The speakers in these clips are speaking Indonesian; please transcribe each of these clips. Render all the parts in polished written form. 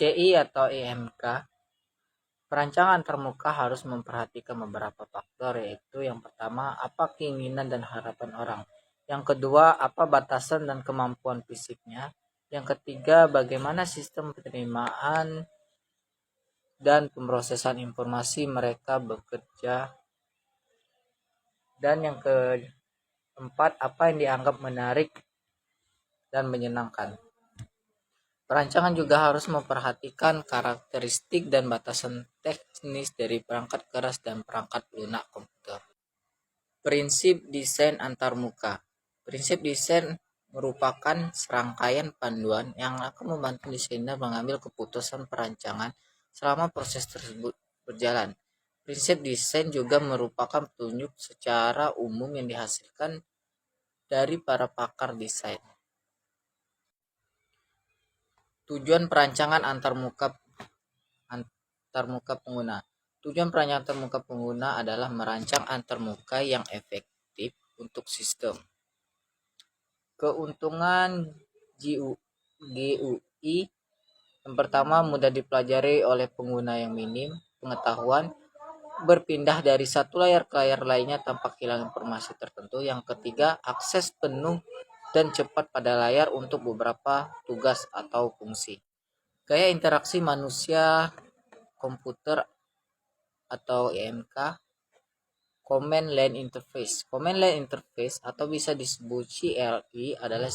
CI atau IMK, perancangan termuka harus memperhatikan beberapa faktor, yaitu yang pertama, apa keinginan dan harapan orang. Yang kedua, apa batasan dan kemampuan fisiknya. Yang ketiga, bagaimana sistem penerimaan dan pemrosesan informasi mereka bekerja. Dan yang keempat, apa yang dianggap menarik dan menyenangkan. Perancangan juga harus memperhatikan karakteristik dan batasan teknis dari perangkat keras dan perangkat lunak komputer. Prinsip desain antarmuka. Prinsip desain merupakan serangkaian panduan yang akan membantu desainer mengambil keputusan perancangan selama proses tersebut berjalan. Prinsip desain juga merupakan petunjuk secara umum yang dihasilkan dari para pakar desain. Tujuan perancangan antarmuka pengguna. Tujuan perancangan antarmuka pengguna adalah merancang antarmuka yang efektif untuk sistem. Keuntungan GUI yang pertama, mudah dipelajari oleh pengguna yang minim pengetahuan, berpindah dari satu layar ke layar lainnya tanpa kehilangan informasi tertentu. Yang ketiga, akses penuh dan cepat pada layar untuk beberapa tugas atau fungsi. Gaya interaksi manusia komputer atau IMK. Command Line Interface. Command Line Interface atau bisa disebut CLI adalah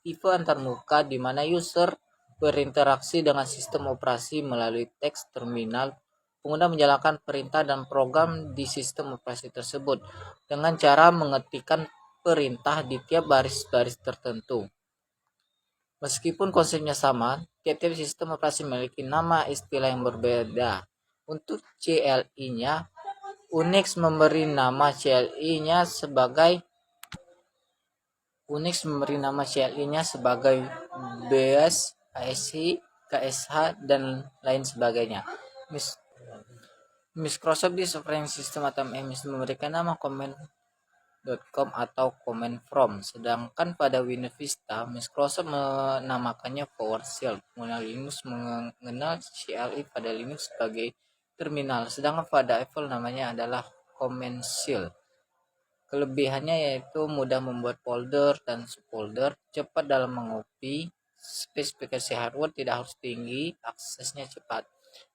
tipe antarmuka di mana user berinteraksi dengan sistem operasi melalui teks terminal. Pengguna menjalankan perintah dan program di sistem operasi tersebut dengan cara mengetikkan perintah di tiap baris-baris tertentu. Meskipun konsepnya sama, tiap-tiap sistem operasi memiliki nama istilah yang berbeda. Untuk CLI-nya, Unix memberi nama CLI-nya sebagai BIOS, ASCII, KSH, dan lain sebagainya. Microsoft Operating System atau MS memberikan nama command.com atau command from, sedangkan pada Windows Vista, Microsoft menamakannya PowerShell. Pengguna Linux mengenal CLI pada Linux sebagai terminal, sedangkan pada Apple namanya adalah Command Shell. Kelebihannya yaitu mudah membuat folder dan subfolder, cepat dalam mengopi, spesifikasi hardware tidak harus tinggi, aksesnya cepat.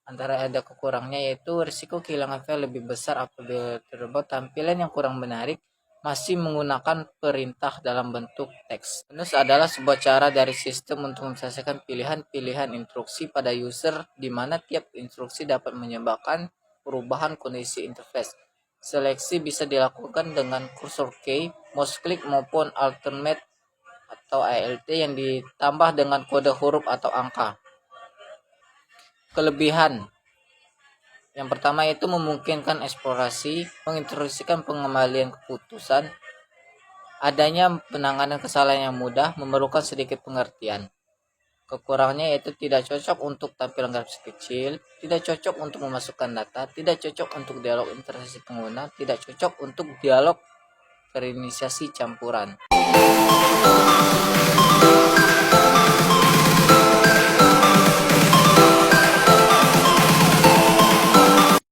Antara ada kekurangnya yaitu risiko kehilangan file lebih besar apabila terdapat tampilan yang kurang menarik masih menggunakan perintah dalam bentuk teks. Windows adalah sebuah cara dari sistem untuk menyelesaikan pilihan-pilihan instruksi pada user di mana tiap instruksi dapat menyebabkan perubahan kondisi interface. Seleksi bisa dilakukan dengan cursor key, mouse click maupun alternate atau ALT yang ditambah dengan kode huruf atau angka. Kelebihan yang pertama itu memungkinkan eksplorasi, menginstruksikan pengembalian keputusan, adanya penanganan kesalahan yang mudah, memerlukan sedikit pengertian. Kekurangannya yaitu tidak cocok untuk tampilan grafis kecil, tidak cocok untuk memasukkan data, tidak cocok untuk dialog interaksi pengguna, tidak cocok untuk dialog terinisiasi campuran.